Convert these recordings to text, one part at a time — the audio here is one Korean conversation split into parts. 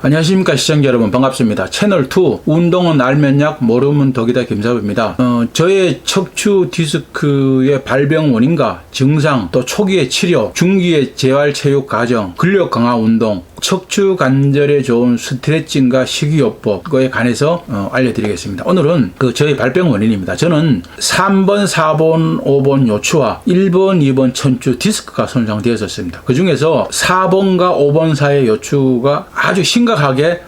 안녕하십니까 시청자 여러분, 반갑습니다. 채널2 운동은 알면 약 모르면 덕이다 김사부입니다. 저의 척추 디스크의 발병 원인과 증상, 또 초기의 치료, 중기의 재활 체육 과정, 근력 강화 운동, 척추 관절에 좋은 스트레칭과 식이요법에 관해서 알려드리겠습니다. 오늘은 저의 발병 원인입니다. 저는 3번, 4번, 5번 요추와 1번, 2번 천추 디스크가 손상되었었습니다. 그 중에서 4번과 5번 사이의 요추가 아주 심각하게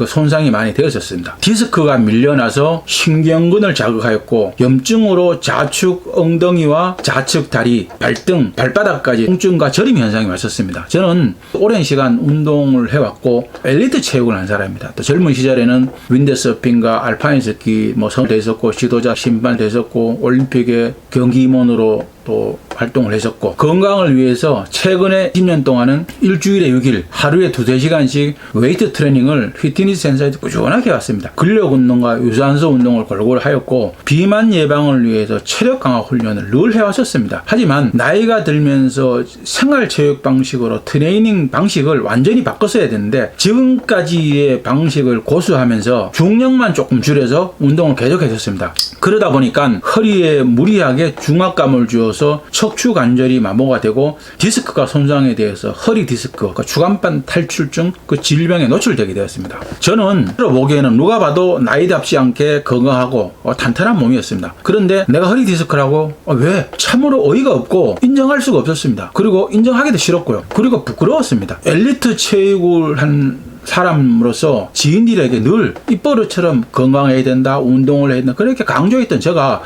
손상이 많이 되었었습니다. 디스크가 밀려나서 신경근을 자극하였고, 염증으로 좌측 엉덩이와 좌측 다리, 발등, 발바닥까지 통증과 저림 현상이 왔었습니다. 저는 오랜 시간 운동을 해왔고 엘리트 체육을 한 사람입니다. 또 젊은 시절에는 윈드서핑과 알파인 스키 선수도 했었고, 지도자 심판도 했었고, 올림픽의 경기 임원으로 또 활동을 했었고, 건강을 위해서 최근에 10년 동안은 일주일에 6일 하루에 2-3시간씩 웨이트 트레이닝을 피트니스 센터에서 꾸준하게 해왔습니다. 근력 운동과 유산소 운동을 골고루 하였고, 비만 예방을 위해서 체력 강화 훈련을 늘 해왔었습니다. 하지만 나이가 들면서 생활체육 방식으로 트레이닝 방식을 완전히 바꿨어야 되는데, 지금까지의 방식을 고수하면서 중량만 조금 줄여서 운동을 계속했었습니다. 그러다 보니까 허리에 무리하게 중압감을 주어서 척추 관절이 마모가 되고, 디스크가 손상에 대해서 허리 디스크, 주간판 탈출증 질병에 노출되게 되었습니다. 저는 보기에는 누가 봐도 나이답지 않게 건강하고 탄탄한 몸이었습니다. 그런데 내가 허리 디스크라고 왜? 참으로 어이가 없고 인정할 수가 없었습니다. 그리고 인정하기도 싫었고요. 그리고 부끄러웠습니다. 엘리트 체육을 한 사람으로서 지인들에게 늘 입버릇처럼 건강해야 된다, 운동을 해야 된다, 그렇게 강조했던 제가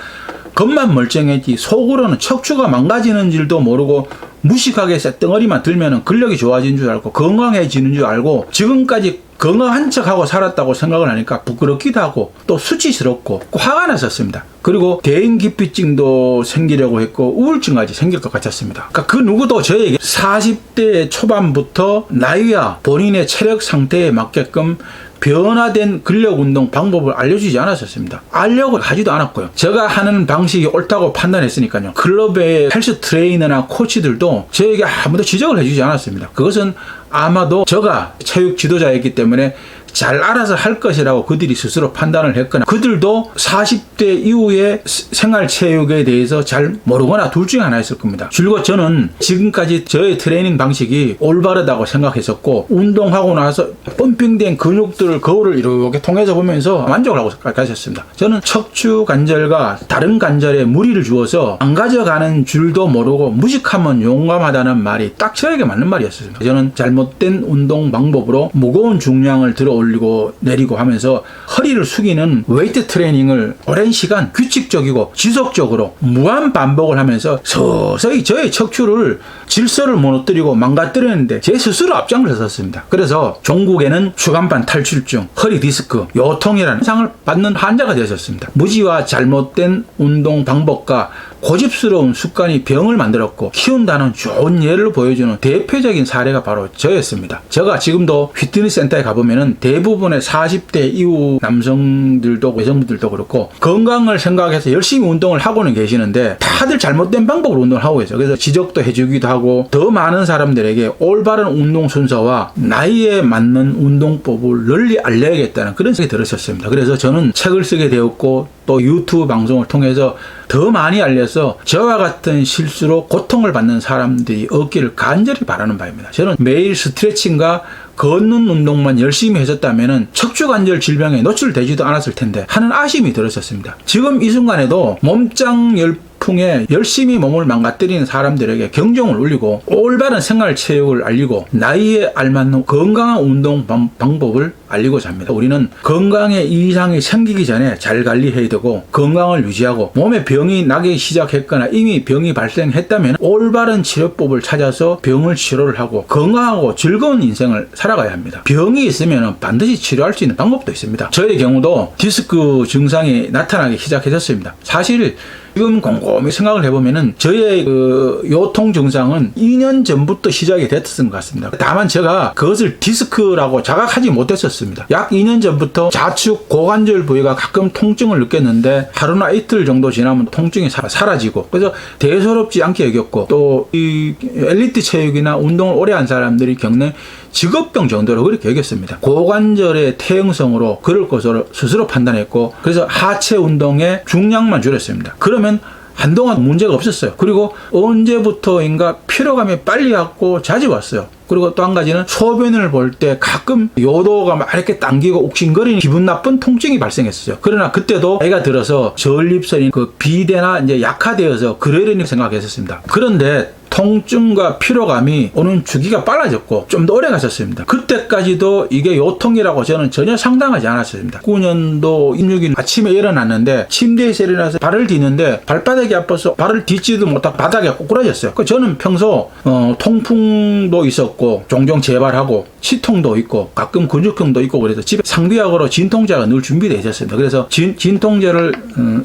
겉만 멀쩡했지 속으로는 척추가 망가지는 줄도 모르고 무식하게 쇳덩어리만 들면 근력이 좋아지는 줄 알고 건강해지는 줄 알고 지금까지 건강한 척하고 살았다고 생각을 하니까 부끄럽기도 하고 또 수치스럽고 화가 났었습니다. 그리고 대인기피증도 생기려고 했고 우울증까지 생길 것 같았습니다. 그러니까 그 누구도 저에게 40대 초반부터 나이와 본인의 체력 상태에 맞게끔 변화된 근력 운동 방법을 알려주지 않았었습니다. 알려고 하지도 않았고요. 제가 하는 방식이 옳다고 판단했으니까요. 클럽의 헬스 트레이너나 코치들도 저에게 아무도 지적을 해주지 않았습니다. 그것은 아마도 제가 체육 지도자였기 때문에 잘 알아서 할 것이라고 그들이 스스로 판단을 했거나, 그들도 40대 이후에 생활체육에 대해서 잘 모르거나 둘 중에 하나였을 겁니다. 줄곧 저는 지금까지 저의 트레이닝 방식이 올바르다고 생각했었고, 운동하고 나서 펌핑된 근육들을 거울을 이렇게 통해서 보면서 만족을 하고 가셨습니다. 저는 척추 관절과 다른 관절에 무리를 주어서 안 가져가는 줄도 모르고 무식하면 용감하다는 말이 딱 저에게 맞는 말이었습니다. 저는 잘못된 운동 방법으로 무거운 중량을 들어 올리고 내리고 하면서 허리를 숙이는 웨이트 트레이닝을 오랜 시간 규칙적이고 지속적으로 무한 반복을 하면서 서서히 저의 척추를 질서를 무너뜨리고 망가뜨리는데 제 스스로 앞장을 섰습니다. 그래서 종국에는 주간판 탈출증, 허리 디스크, 요통이라는 상을 받는 환자가 되었습니다. 무지와 잘못된 운동 방법과 고집스러운 습관이 병을 만들었고, 키운다는 좋은 예를 보여주는 대표적인 사례가 바로 저였습니다. 제가 지금도 피트니스 센터에 가보면은 대부분의 40대 이후 남성들도 여성분들도 그렇고 건강을 생각해서 열심히 운동을 하고는 계시는데 다들 잘못된 방법으로 운동을 하고 계세요. 그래서 지적도 해주기도 하고, 더 많은 사람들에게 올바른 운동 순서와 나이에 맞는 운동법을 널리 알려야겠다는 그런 생각이 들었었습니다. 그래서 저는 책을 쓰게 되었고, 또 유튜브 방송을 통해서 더 많이 알려서 저와 같은 실수로 고통을 받는 사람들이 없기를 간절히 바라는 바입니다. 저는 매일 스트레칭과 걷는 운동만 열심히 했었다면 척추관절 질병에 노출되지도 않았을 텐데 하는 아쉬움이 들었었습니다. 지금 이 순간에도 몸짱 열풍에 열심히 몸을 망가뜨리는 사람들에게 경종을 울리고, 올바른 생활체육을 알리고 나이에 알맞는 건강한 운동 방법을 알리고자 합니다. 우리는 건강에 이상이 생기기 전에 잘 관리해야 되고, 건강을 유지하고, 몸에 병이 나기 시작했거나 이미 병이 발생했다면 올바른 치료법을 찾아서 병을 치료를 하고 건강하고 즐거운 인생을 살아가야 합니다. 병이 있으면 반드시 치료할 수 있는 방법도 있습니다. 저의 경우도 디스크 증상이 나타나기 시작했었습니다. 사실 지금 곰곰이 생각을 해보면은 저의 요통 증상은 2년 전부터 시작이 됐던 것 같습니다. 다만 제가 그것을 디스크라고 자각하지 못했었습니다. 약 2년 전부터 좌측 고관절 부위가 가끔 통증을 느꼈는데 하루나 이틀 정도 지나면 통증이 사라지고, 그래서 대수롭지 않게 여겼고, 또 이 엘리트 체육이나 운동을 오래 한 사람들이 겪는 직업병 정도로 그렇게 여겼습니다. 고관절의 퇴행성으로 그럴 것으로 스스로 판단했고, 그래서 하체 운동의 중량만 줄였습니다. 그러면 한동안 문제가 없었어요. 그리고 언제부터인가 피로감이 빨리 왔고 자주 왔어요. 그리고 또 한 가지는 소변을 볼 때 가끔 요도가 막 이렇게 당기고 욱신거리는 기분 나쁜 통증이 발생했어요. 그러나 그때도 나이가 들어서 전립선이 그 비대나 이제 약화되어서 그러려니 생각했었습니다. 그런데 통증과 피로감이 오는 주기가 빨라졌고 좀 더 오래 갔었습니다. 그때까지도 이게 요통이라고 저는 전혀 상당하지 않았습니다. 9년도 16일 아침에 일어났는데 침대에서 일어나서 발을 디는데 발바닥이 아파서 발을 딛지도 못하고 바닥에 꼬꾸라졌어요. 저는 평소 통풍도 있었고 종종 재발하고 치통도 있고 가끔 근육통도 있고 그래서 집에 상비약으로 진통제가 늘 준비되어 있었습니다. 그래서 진통제를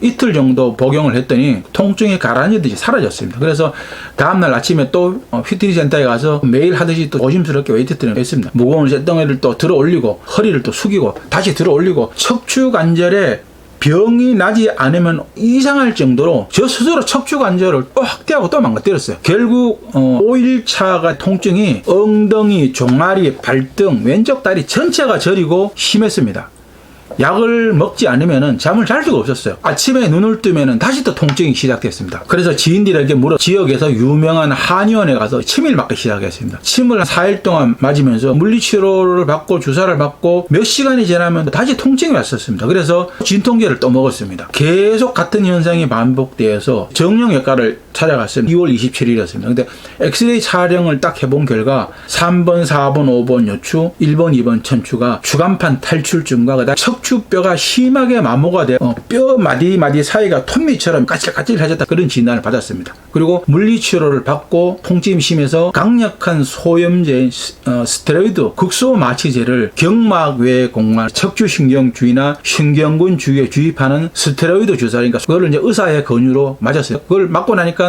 이틀 정도 복용을 했더니 통증이 가라앉듯이 사라졌습니다. 그래서 다음날 아침에 또 피트니스 센터에 가서 매일 하듯이 또 조심스럽게 웨이트 트레이닝을 했습니다. 무거운 쇳덩이를 또 들어 올리고 허리를 또 숙이고 다시 들어 올리고 척추관절에 병이 나지 않으면 이상할 정도로 저 스스로 척추관절을 또 확대하고 또 망가뜨렸어요. 결국 5일차가 통증이 엉덩이, 종아리, 발등, 왼쪽 다리 전체가 저리고 심했습니다. 약을 먹지 않으면 잠을 잘 수가 없었어요. 아침에 눈을 뜨면 다시 또 통증이 시작됐습니다. 그래서 지인들에게 물어 지역에서 유명한 한의원에 가서 침을 맞기 시작했습니다. 침을 한 4일 동안 맞으면서 물리치료를 받고 주사를 받고 몇 시간이 지나면 다시 통증이 왔었습니다. 그래서 진통제를 또 먹었습니다. 계속 같은 현상이 반복되어서 정형외과를 찾아갔습니다. 2월 27일이었습니다. 근데 엑스레이 촬영을 딱 해본 결과 3번, 4번, 5번 요추, 1번, 2번 천추가 주간판 탈출증과 그다음 척추뼈가 심하게 마모가 되어 뼈 마디 사이가 톱니처럼 까칠까칠해졌다, 그런 진단을 받았습니다. 그리고 물리치료를 받고 통증이 심해서 강력한 소염제인 스테로이드 극소마취제를 경막 외 공간 척추신경 주위나 신경근 주위에 주입하는 스테로이드 주사니까 그걸 이제 의사의 권유로 맞았어요. 그걸 맞고 나니까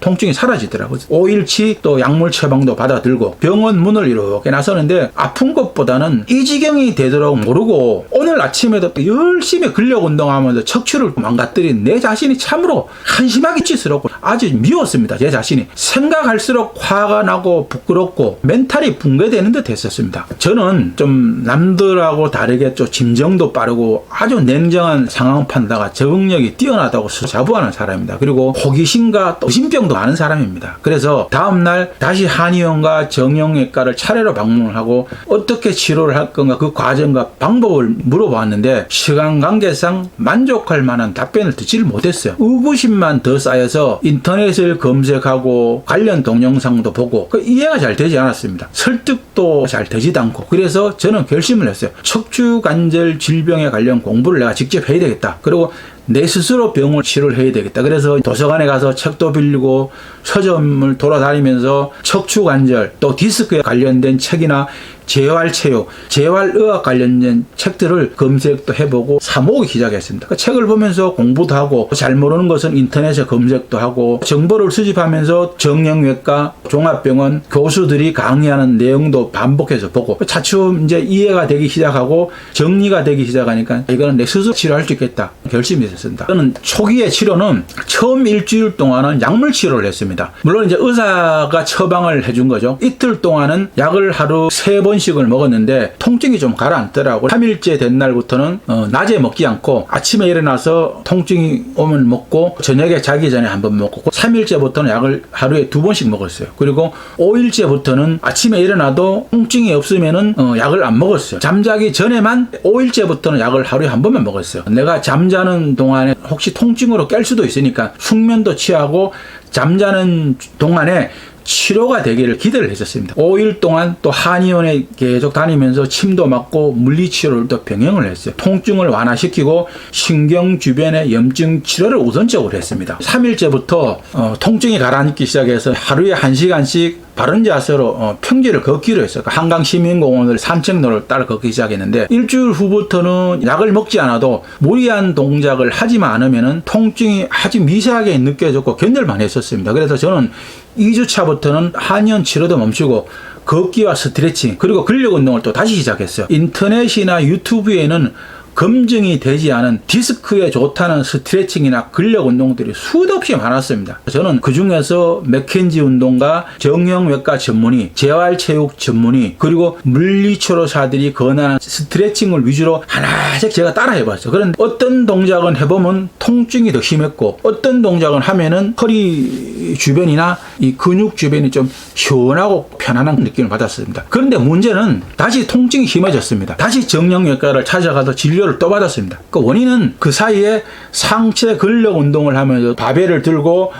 통증이 사라지더라고요. 5일치 또 약물 처방도 받아들고 병원 문을 이렇게 나서는데 아픈 것보다는 이 지경이 되도록 모르고 오늘 아침에도 열심히 근력 운동하면서 척추를 망가뜨린 내 자신이 참으로 한심하게 찌스럽고 아주 미웠습니다. 제 자신이 생각할수록 화가 나고 부끄럽고 멘탈이 붕괴되는 듯 했었습니다. 저는 좀 남들하고 다르게 좀 심정도 빠르고 아주 냉정한 상황 판단과 적응력이 뛰어나다고 자부하는 사람입니다. 그리고 호기심과 또 의심병도 많은 사람입니다. 그래서 다음날 다시 한의원과 정형외과를 차례로 방문을 하고 어떻게 치료를 할 건가 그 과정과 방법을 물어봤는데 시간 관계상 만족할 만한 답변을 듣지를 못했어요. 의구심만 더 쌓여서 인터넷을 검색하고 관련 동영상도 보고 이해가 잘 되지 않았습니다. 설득도 잘 되지도 않고 그래서 저는 결심을 했어요. 척추관절 질병에 관련 공부를 내가 직접 해야 되겠다. 그리고 내 스스로 병을 치료를 해야 되겠다. 그래서 도서관에 가서 책도 빌리고 서점을 돌아다니면서 척추관절 또 디스크에 관련된 책이나 재활체육, 재활의학 관련된 책들을 검색도 해보고 사모으기 시작했습니다. 그 책을 보면서 공부도 하고 잘 모르는 것은 인터넷에 검색도 하고 정보를 수집하면서 정형외과, 종합병원 교수들이 강의하는 내용도 반복해서 보고 차츰 이제 이해가 되기 시작하고 정리가 되기 시작하니까 이거는 내 스스로 치료할 수 있겠다 결심이 있었습니다. 저는 초기의 치료는 처음 일주일 동안은 약물 치료를 했습니다. 물론 이제 의사가 처방을 해준 거죠. 이틀 동안은 약을 하루 3번씩을 먹었는데 통증이 좀 가라앉더라고요. 3일째 된 날부터는 낮에 먹지 않고 아침에 일어나서 통증이 오면 먹고 저녁에 자기 전에 한 번 먹고 3일째부터는 약을 하루에 2번씩 먹었어요. 그리고 5일째부터는 아침에 일어나도 통증이 없으면은 약을 안 먹었어요. 잠자기 전에만 5일째부터는 약을 하루에 한 번만 먹었어요. 내가 잠자는 동안에 혹시 통증으로 깰 수도 있으니까 숙면도 취하고 잠자는 동안에 치료가 되기를 기대를 했었습니다. 5일 동안 또 한의원에 계속 다니면서 침도 맞고 물리치료를 또 병행을 했어요. 통증을 완화시키고 신경 주변의 염증 치료를 우선적으로 했습니다. 3일째부터 통증이 가라앉기 시작해서 하루에 1시간씩 바른 자세로 평지를 걷기로 했어요. 한강시민공원을 산책로를 따라 걷기 시작했는데 일주일 후부터는 약을 먹지 않아도 무리한 동작을 하지만 않으면 통증이 아주 미세하게 느껴졌고 견딜만 했었습니다. 그래서 저는 2주차부터는 한의원 치료도 멈추고 걷기와 스트레칭 그리고 근력 운동을 또 다시 시작했어요. 인터넷이나 유튜브에는 검증이 되지 않은 디스크에 좋다는 스트레칭이나 근력 운동들이 수도 없이 많았습니다. 저는 그 중에서 맥켄지 운동가, 정형외과 전문의, 재활체육 전문의, 그리고 물리치료사들이 권하는 스트레칭을 위주로 하나씩 제가 따라 해봤어요. 그런데 어떤 동작은 해보면 통증이 더 심했고, 어떤 동작은 하면은 허리 주변이나 이 근육 주변이 좀 시원하고 편안한 느낌을 받았습니다. 그런데 문제는 다시 통증이 심해졌습니다. 다시 정형외과를 찾아가서 진료를 또 받았습니다. 그 원인은 그 사이에 상체 근력 운동을 하면서 바벨을 들고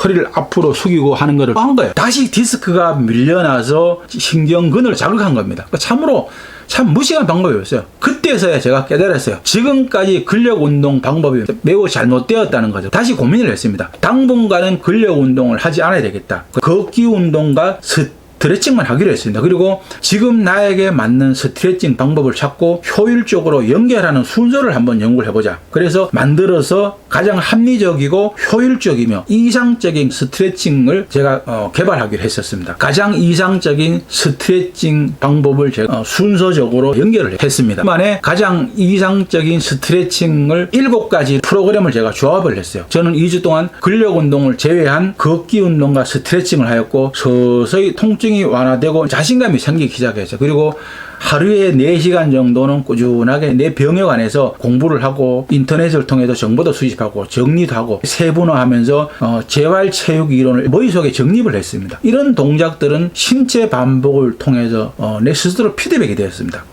허리를 앞으로 숙이고 하는 것을 한 거예요. 다시 디스크가 밀려나서 신경근을 자극한 겁니다. 참으로 참 무식한 방법이었어요. 그때서야 제가 깨달았어요. 지금까지 근력 운동 방법이 매우 잘못되었다는 거죠. 다시 고민을 했습니다. 당분간은 근력 운동을 하지 않아야 되겠다. 걷기 운동과 스트레칭만 하기로 했습니다. 그리고 지금 나에게 맞는 스트레칭 방법을 찾고 효율적으로 연결하는 순서를 한번 연구를 해보자. 그래서 만들어서 가장 합리적이고 효율적이며 이상적인 스트레칭을 제가 개발하기로 했었습니다. 가장 이상적인 스트레칭 방법을 제가 순서적으로 연결을 했습니다. 그만에 가장 이상적인 스트레칭을 7가지 프로그램을 제가 조합을 했어요. 저는 2주 동안 근력 운동을 제외한 걷기 운동과 스트레칭을 하였고, 서서히 통증이 완화되고 자신감이 생기기 시작했어요. 그리고 하루에 4시간 정도는 꾸준하게 내 병역 안에서 공부를 하고 인터넷을 통해서 정보도 수집하고 정리도 하고 세분화하면서 재활체육 이론을 머릿속에 정립을 했습니다. 이런 동작들은 신체 반복을 통해서 내 스스로 피드백이 되었습니다.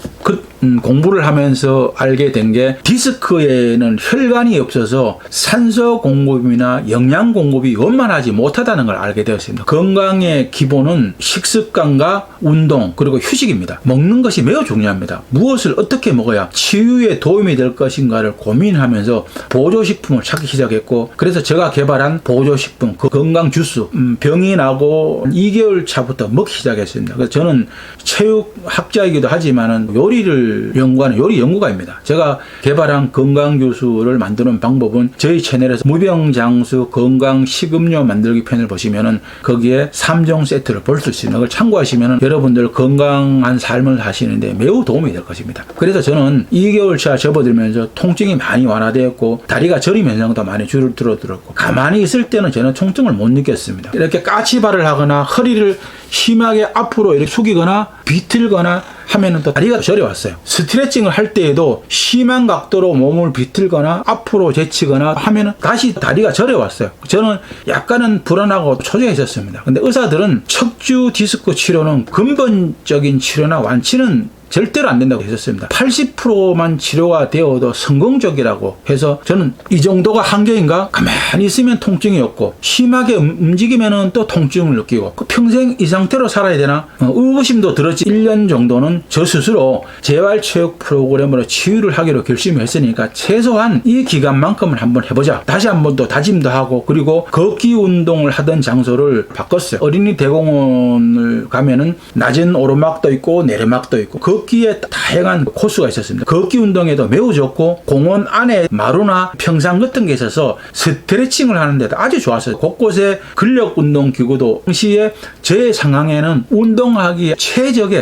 공부를 하면서 알게 된 게 디스크에는 혈관이 없어서 산소 공급이나 영양 공급이 원만하지 못하다는 걸 알게 되었습니다. 건강의 기본은 식습관과 운동 그리고 휴식입니다. 먹는 것이 매우 중요합니다. 무엇을 어떻게 먹어야 치유에 도움이 될 것인가를 고민하면서 보조식품을 찾기 시작했고, 그래서 제가 개발한 보조식품, 그 건강 주스, 병이 나고 2개월 차부터 먹기 시작했습니다. 그래서 저는 체육학자이기도 하지만 요리를 연구하는 요리 연구가입니다. 제가 개발한 건강 주스를 만드는 방법은 저희 채널에서 무병장수 건강 식음료 만들기 편을 보시면은 거기에 3종 세트를 볼 수 있습니다. 그걸 참고하시면은 여러분들 건강한 삶을 하시는데 매우 도움이 될 것입니다. 그래서 저는 2개월 차 접어들면서 통증이 많이 완화되었고, 다리가 저림 현상도 많이 줄어들었고, 가만히 있을 때는 저는 통증을 못 느꼈습니다. 이렇게 까치발을 하거나 허리를 심하게 앞으로 이렇게 숙이거나 비틀거나 하면은 또 다리가 저려왔어요. 스트레칭을 할 때에도 심한 각도로 몸을 비틀거나 앞으로 제치거나 하면은 다시 다리가 저려왔어요. 저는 약간은 불안하고 초조했었습니다. 근데 의사들은 척추 디스크 치료는 근본적인 치료나 완치는 절대로 안 된다고 했었습니다. 80%만 치료가 되어도 성공적이라고 해서 저는 이 정도가 한계인가? 가만히 있으면 통증이 없고 심하게 움직이면 또 통증을 느끼고 평생 이 상태로 살아야 되나? 의구심도 들었지. 1년 정도는 저 스스로 재활체육 프로그램으로 치유를 하기로 결심했으니까 최소한 이 기간만큼은 한번 해보자. 다시 한번 또 다짐도 하고, 그리고 걷기 운동을 하던 장소를 바꿨어요. 어린이 대공원을 가면은 낮은 오르막도 있고 내리막도 있고 걷기에 다양한 코스가 있었습니다. 걷기 운동에도 매우 좋고, 공원 안에 마루나 평상 같은 게 있어서 스트레칭을 하는데도 아주 좋았어요. 곳곳에 근력 운동 기구도, 당시에 저의 상황에는 운동하기에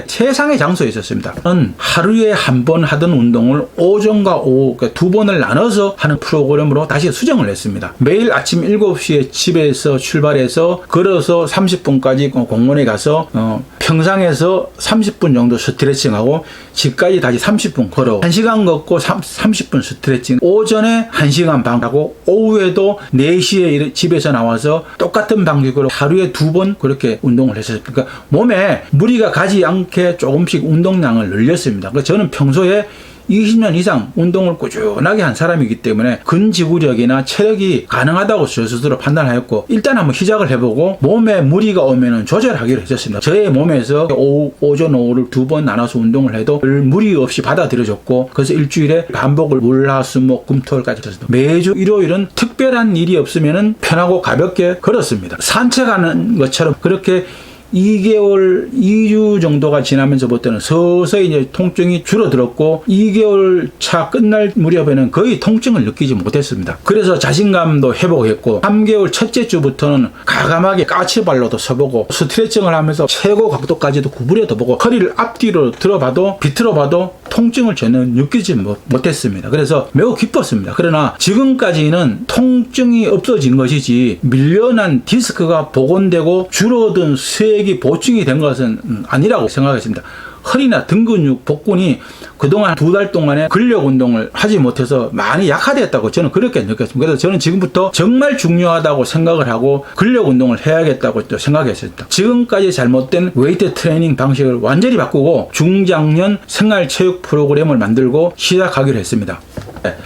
최상의 장소에 있었습니다. 저는 하루에 한 번 하던 운동을 오전과 오후, 그러니까 2번을 나눠서 하는 프로그램으로 다시 수정을 했습니다. 매일 아침 7시에 집에서 출발해서 걸어서 30분까지 공원에 가서 평상에서 30분 정도 스트레칭하고 집까지 다시 30분 걸어 1시간 걷고 30분 스트레칭, 오전에 1시간 반 하고 오후에도 4시에 집에서 나와서 똑같은 방식으로 하루에 2번 그렇게 운동을 했어요. 그러니까 몸에 무리가 가지 않게 조금씩 운동량을 늘렸습니다. 그래서 저는 평소에 20년 이상 운동을 꾸준하게 한 사람이기 때문에 근지구력이나 체력이 가능하다고 저 스스로 판단하였고, 일단 한번 시작을 해보고 몸에 무리가 오면은 조절하기로 했었습니다. 저의 몸에서 오전 오후를 2번 나눠서 운동을 해도 무리 없이 받아들여졌고, 그래서 일주일에 반복을 월화수목 금토일까지 했습니다. 매주 일요일은 특별한 일이 없으면은 편하고 가볍게 걸었습니다. 산책하는 것처럼 그렇게 2주 정도가 지나면서부터는 서서히 이제 통증이 줄어들었고 2개월 차 끝날 무렵에는 거의 통증을 느끼지 못했습니다. 그래서 자신감도 회복했고 3개월 첫째 주부터는 가감하게 까치발로도 서보고 스트레칭을 하면서 최고 각도까지도 구부려도 보고 허리를 앞뒤로 들어봐도 비틀어봐도 통증을 전혀 느끼지 못했습니다. 그래서 매우 기뻤습니다. 그러나 지금까지는 통증이 없어진 것이지 밀려난 디스크가 복원되고 줄어든 수액이 보충이 된 것은 아니라고 생각했습니다. 허리나 등 근육 복근이 그동안 2달 동안에 근력 운동을 하지 못해서 많이 약화됐다고 저는 그렇게 느꼈습니다. 그래서 저는 지금부터 정말 중요하다고 생각을 하고 근력 운동을 해야겠다고 또 생각했습니다. 지금까지 잘못된 웨이트 트레이닝 방식을 완전히 바꾸고 중장년 생활체육 프로그램을 만들고 시작하기로 했습니다.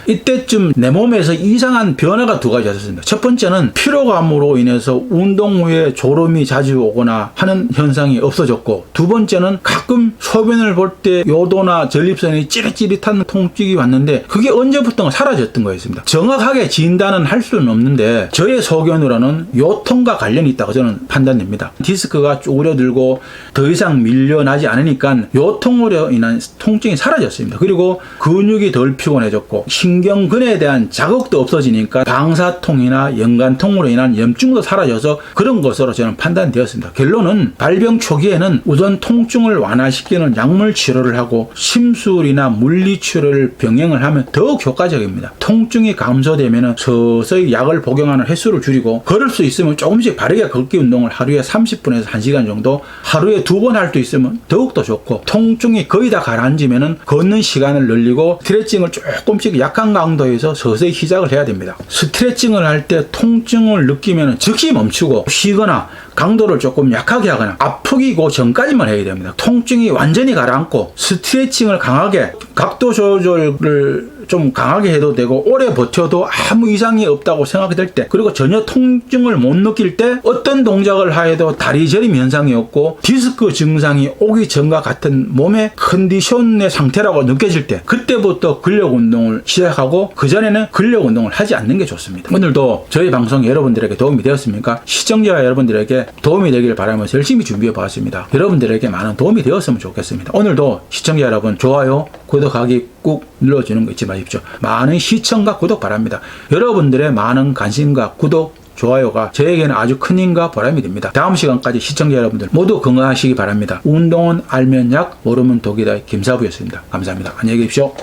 이때쯤 내 몸에서 이상한 변화가 2가지 있었습니다. 첫 번째는 피로감으로 인해서 운동 후에 졸음이 자주 오거나 하는 현상이 없어졌고, 두 번째는 가끔 소변을 볼 때 요도나 전립선이 찌릿찌릿한 통증이 왔는데 그게 언제부턴가 사라졌던 거였습니다. 정확하게 진단은 할 수는 없는데 저의 소견으로는 요통과 관련이 있다고 저는 판단됩니다. 디스크가 쪼그려들고 더 이상 밀려나지 않으니까 요통으로 인한 통증이 사라졌습니다. 그리고 근육이 덜 피곤해졌고 신경근에 대한 자극도 없어지니까 방사통이나 연관통으로 인한 염증도 사라져서 그런 것으로 저는 판단되었습니다. 결론은 발병 초기에는 우선 통증을 완화시키는 약물 치료를 하고 심술이나 물리치료를 병행을 하면 더욱 효과적입니다. 통증이 감소되면 서서히 약을 복용하는 횟수를 줄이고 걸을 수 있으면 조금씩 바르게 걷기 운동을 하루에 30분에서 1시간 정도 하루에 2번 할 수 있으면 더욱더 좋고, 통증이 거의 다 가라앉으면 걷는 시간을 늘리고 스트레칭을 조금씩 약한 강도에서 서서히 시작을 해야 됩니다. 스트레칭을 할 때 통증을 느끼면 즉시 멈추고 쉬거나 강도를 조금 약하게 하거나 아프기고 전까지만 해야 됩니다. 통증이 완전히 가라앉고 스트레칭을 강하게, 각도 조절을 좀 강하게 해도 되고 오래 버텨도 아무 이상이 없다고 생각이 될 때, 그리고 전혀 통증을 못 느낄 때 어떤 동작을 하여도 다리 저림 현상이 없고 디스크 증상이 오기 전과 같은 몸의 컨디션의 상태라고 느껴질 때, 그때부터 근력 운동을 시작하고 그전에는 근력 운동을 하지 않는 게 좋습니다. 오늘도 저희 방송이 여러분들에게 도움이 되었습니까? 시청자 여러분들에게 도움이 되길 바라면서 열심히 준비해 보았습니다. 여러분들에게 많은 도움이 되었으면 좋겠습니다. 오늘도 시청자 여러분, 좋아요, 구독하기 꾹 눌러주는 거 잊지 마십시오. 많은 시청과 구독 바랍니다. 여러분들의 많은 관심과 구독, 좋아요가 저에게는 아주 큰 힘과 보람이 됩니다. 다음 시간까지 시청자 여러분들 모두 건강하시기 바랍니다. 운동은 알면 약, 모르면 독이다. 김사부였습니다. 감사합니다. 안녕히 계십시오.